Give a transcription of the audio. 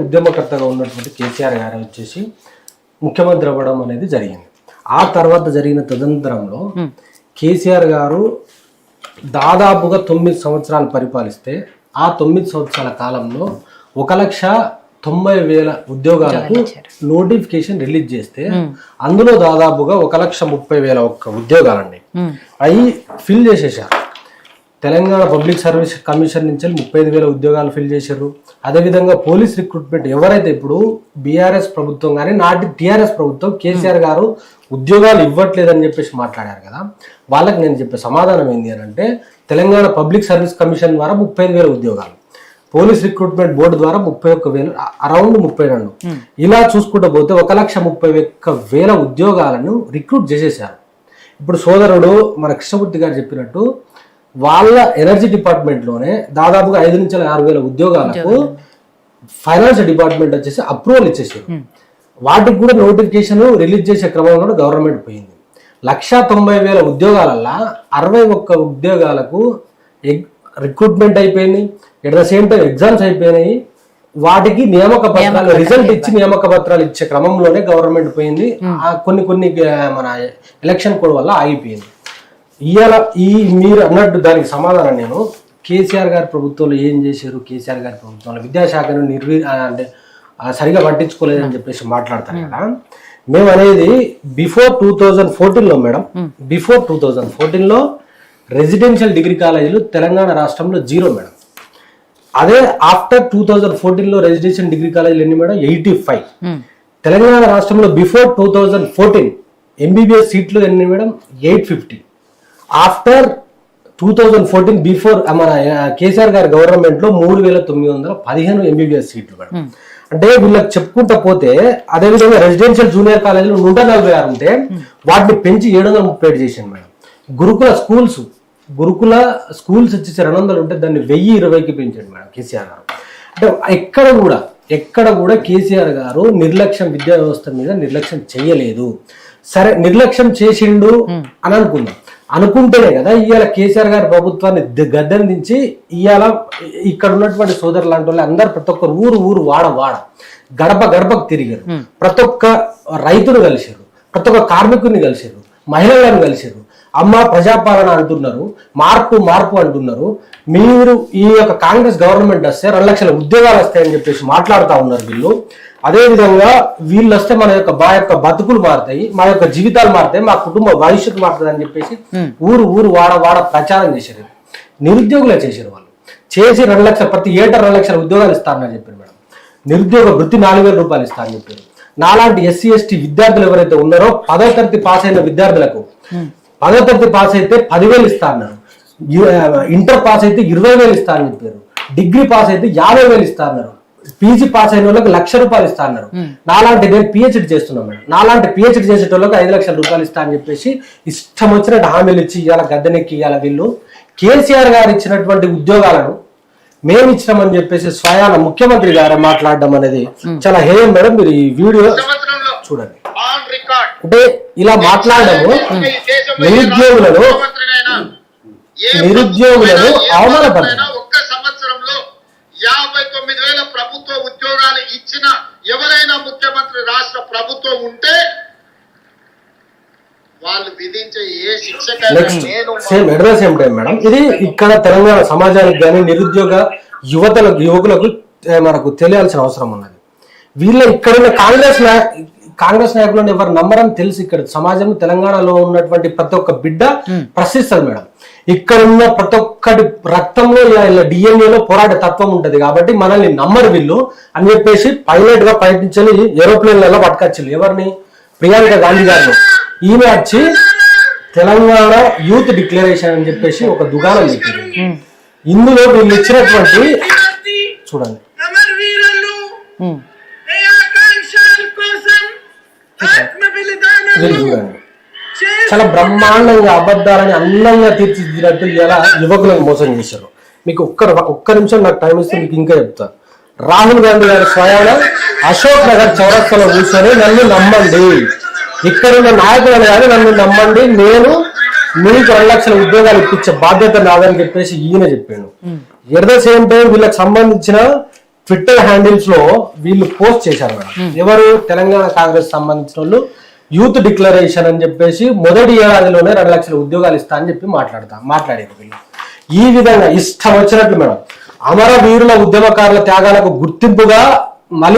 ఉద్యమకర్తగా ఉన్నటువంటి కేసీఆర్ గారు వచ్చేసి ముఖ్యమంత్రి అవ్వడం అనేది జరిగింది. ఆ తర్వాత జరిగిన తదనంతరంలో కేసీఆర్ గారు దాదాపుగా 9 సంవత్సరాలు పరిపాలిస్తే ఆ 9 సంవత్సరాల కాలంలో 1,90,000 ఉద్యోగాలకు నోటిఫికేషన్ రిలీజ్ చేస్తే అందులో దాదాపుగా 1,30,000 ఉద్యోగాలండి అవి ఫిల్ చేసేసారు. తెలంగాణ పబ్లిక్ సర్వీస్ కమిషన్ నుంచి 35,000 ఉద్యోగాలు ఫిల్ చేశారు. అదేవిధంగా పోలీస్ రిక్రూట్మెంట్ ఎవరైతే ఇప్పుడు బీఆర్ఎస్ ప్రభుత్వం కానీ నాటి టీఆర్ఎస్ ప్రభుత్వం కేసీఆర్ గారు ఉద్యోగాలు ఇవ్వట్లేదని చెప్పేసి మాట్లాడారు కదా, వాళ్ళకి నేను చెప్పే సమాధానం ఏంటి అని అంటే తెలంగాణ పబ్లిక్ సర్వీస్ కమిషన్ ద్వారా 35,000 ఉద్యోగాలు, పోలీస్ రిక్రూట్మెంట్ బోర్డు ద్వారా 31,000, అరౌండ్ 32. ఇలా చూసుకుంటూ పోతే 1,31,000 ఉద్యోగాలను రిక్రూట్ చేసేసారు. ఇప్పుడు సోదరుడు మన కృష్ణమూర్తి గారు చెప్పినట్టు వాళ్ళ ఎనర్జీ డిపార్ట్మెంట్లోనే దాదాపుగా 5,000 నుంచి 6,000 ఉద్యోగాలకు ఫైనాన్స్ డిపార్ట్మెంట్ వచ్చేసి అప్రూవల్ ఇచ్చేసారు. వాటికి కూడా నోటిఫికేషన్ రిలీజ్ చేసే క్రమంలో గవర్నమెంట్ పోయింది. 1,90,000 ఉద్యోగాలల్లో 61 ఉద్యోగాలకు రిక్రూట్మెంట్ అయిపోయింది. At the same time exams అయిపోయినాయి. వాటికి నియామక పత్రాలు రిజల్ట్ ఇచ్చి నియామక పత్రాలు ఇచ్చే క్రమంలోనే గవర్నమెంట్ పోయింది. కొన్ని మన ఎలక్షన్ కోడ్ వల్ల ఆగిపోయింది. ఇవాళ మీరు అన్నట్టు దానికి సమాధానం నేను కేసీఆర్ గారి ప్రభుత్వంలో ఏం చేశారు, కేసీఆర్ గారి ప్రభుత్వంలో విద్యాశాఖను అంటే సరిగా పట్టించుకోలేదని చెప్పేసి మాట్లాడతారు కదా. మేము అనేది బిఫోర్ 2014లో మేడం, బిఫోర్ 2014లో రెసిడెన్షియల్ డిగ్రీ కాలేజీలు తెలంగాణ రాష్ట్రంలో 0 మేడం. అదే ఆఫ్టర్ 2014లో రెసిడెన్షియల్ డిగ్రీ కాలేజీలు ఎన్ని మేడం? 85. తెలంగాణ రాష్ట్రంలో బిఫోర్ 2014 ఎంబీబీఎస్ సీట్లు ఎన్ని మేడం? 850. ఆఫ్టర్ 2014 బిఫోర్ మన కేసీఆర్ గారి గవర్నమెంట్ లో 3,915 ఎంబీబీఎస్ సీట్లు మేడం. అంటే వీళ్ళకి చెప్పుకుంటా పోతే అదేవిధంగా రెసిడెన్షియల్ జూనియర్ కాలేజీలు 146 ఉంటే వాటిని పెంచి 737 చేశాను మేడం. గురుకుల స్కూల్స్ వచ్చేసి 200 ఉంటే దాన్ని 1,020కి పెంచాడు మేడం కేసీఆర్ గారు. అంటే ఎక్కడ కూడా కేసీఆర్ గారు విద్యా వ్యవస్థ మీద నిర్లక్ష్యం చేయలేదు. సరే నిర్లక్ష్యం చేసిండు అని అనుకుంటేనే కదా ఇవాళ కేసీఆర్ గారి ప్రభుత్వాన్ని గద్దెందించి ఇవాళ ఇక్కడ ఉన్నటువంటి సోదరులు లాంటి వాళ్ళు అందరు ప్రతి ఒక్క ఊరు వాడ గడపకు తిరిగారు. ప్రతి ఒక్క రైతును కలిసారు, ప్రతి ఒక్క కార్మికుని కలిసారు, మహిళలను కలిసారు. అమ్మ ప్రజాపాలన అంటున్నారు, మార్పు అంటున్నారు. మీరు ఈ యొక్క కాంగ్రెస్ గవర్నమెంట్ వస్తే 2 లక్షల ఉద్యోగాలు వస్తాయని చెప్పేసి మాట్లాడుతూ ఉన్నారు వీళ్ళు. అదేవిధంగా వీళ్ళు వస్తే మా యొక్క బతుకులు మారుతాయి, మా యొక్క జీవితాలు మారుతాయి, మా కుటుంబ భవిష్యత్తు మారుతుంది అని చెప్పేసి ఊరు వాడ ప్రచారం చేశారు. నిరుద్యోగులే చేశారు. వాళ్ళు చేసి 2 లక్షల ప్రతి ఏటా 2 లక్షల ఉద్యోగాలు ఇస్తారని చెప్పారు మేడం. నిరుద్యోగ వృత్తి 4,000 రూపాయలు ఇస్తారని చెప్పారు. నాలాంటి SC ST విద్యార్థులు ఎవరైతే ఉన్నారో 10వ తరగతి పాస్ అయిన విద్యార్థులకు 10వ తరగతి పాస్ అయితే 10,000 ఇస్తా అన్నారు. ఇంటర్ పాస్ అయితే 20,000 ఇస్తా అని చెప్పారు. డిగ్రీ పాస్ అయితే 50,000 ఇస్తా అన్నారు. పీజీ పాస్ అయిన వాళ్ళకి 1,00,000 రూపాయలు ఇస్తా అన్నారు. నాలాంటి నేను PhD చేస్తున్నాను మేడం. నాలాంటి PhD చేసేటోళ్ళకి 5 లక్షల రూపాయలు ఇస్తా అని చెప్పేసి ఇష్టం వచ్చినట్టు హామీలు ఇచ్చి ఇవాళ గద్దెనెక్కి ఇవాళ వీళ్ళు కేసీఆర్ గారు ఇచ్చినటువంటి ఉద్యోగాలను మేము ఇచ్చినామని చెప్పేసి స్వయాన ముఖ్యమంత్రి గారు మాట్లాడడం అనేది చాలా హేయం మేడం. మీరు ఈ వీడియో చూడండి. అంటే ఇలా మాట్లాడము నిరుద్యోగులను అవమానపడతారు. 59,000 ప్రభుత్వ ఉద్యోగాలు ఇచ్చిన ఎవరైనా ముఖ్యమంత్రి రాష్ట్ర ప్రభుత్వం ఉంటే వాళ్ళు విధించే ఏ శిక్ష మేడం ఇది ఇక్కడ తెలంగాణ సమాజానికి కానీ నిరుద్యోగ యువకులకు మనకు తెలియాల్సిన అవసరం ఉన్నది. వీళ్ళ ఇక్కడ కాంగ్రెస్ నాయకులను ఎవరు నమ్మరని తెలిసి ఇక్కడ సమాజం తెలంగాణలో ఉన్నటువంటి ప్రతి ఒక్క బిడ్డ ప్రశ్నిస్తారు మేడం. ఇక్కడ ఉన్న ప్రతి ఒక్కటి రక్తంలో DNA లో పోరాట తత్వం ఉంటది కాబట్టి మనల్ని నమ్మరు వీళ్ళు అని చెప్పేసి పైలట్ గా ప్రయత్నించాలి. ఏరోప్లేన్లలో పట్టుకొచ్చారు ఎవరిని? ప్రియాంక గాంధీ గారిని. ఈమె వచ్చి తెలంగాణ యూత్ డిక్లరేషన్ అని చెప్పేసి ఒక దుకాణం పెట్టారు. ఇందులో వీళ్ళు ఇచ్చినటువంటి చూడండి చాలా బ్రహ్మాండంగా అబద్ధాలని అందంగా తీర్చిదిద్దినట్టు ఇలా యువకులను మోసం చేశారు. మీకు ఒక్క నిమిషం నాకు టైం ఇస్తే మీకు ఇంకా చెప్తా. రాహుల్ గాంధీ గారి స్వయాన అశోక్ నగర్ చౌరస్తాలో కూర్చొని నన్ను నమ్మండి, ఇక్కడున్న నాయకులను కానీ నన్ను నమ్మండి, నేను మీకు 2 లక్షల ఉద్యోగాలు ఇప్పించే బాధ్యత నాదని చెప్పేసి ఈయన చెప్పాడు. ఎట్ ద సేమ్ టైం వీళ్ళకి సంబంధించిన ట్విట్టర్ హ్యాండిల్స్ లో వీళ్ళు పోస్ట్ చేశారు మేడం. ఎవరు? తెలంగాణ కాంగ్రెస్ సంబంధించిన వాళ్ళు యూత్ డిక్లరేషన్ అని చెప్పేసి మొదటి ఏడాదిలోనే 2 లక్షల ఉద్యోగాలు ఇస్తా అని చెప్పి మాట్లాడారు వీళ్ళు. ఈ విధంగా ఇష్టం వచ్చినట్లు మేడం అమరవీరుల ఉద్యమకారుల త్యాగాలకు గుర్తింపుగా మళ్ళీ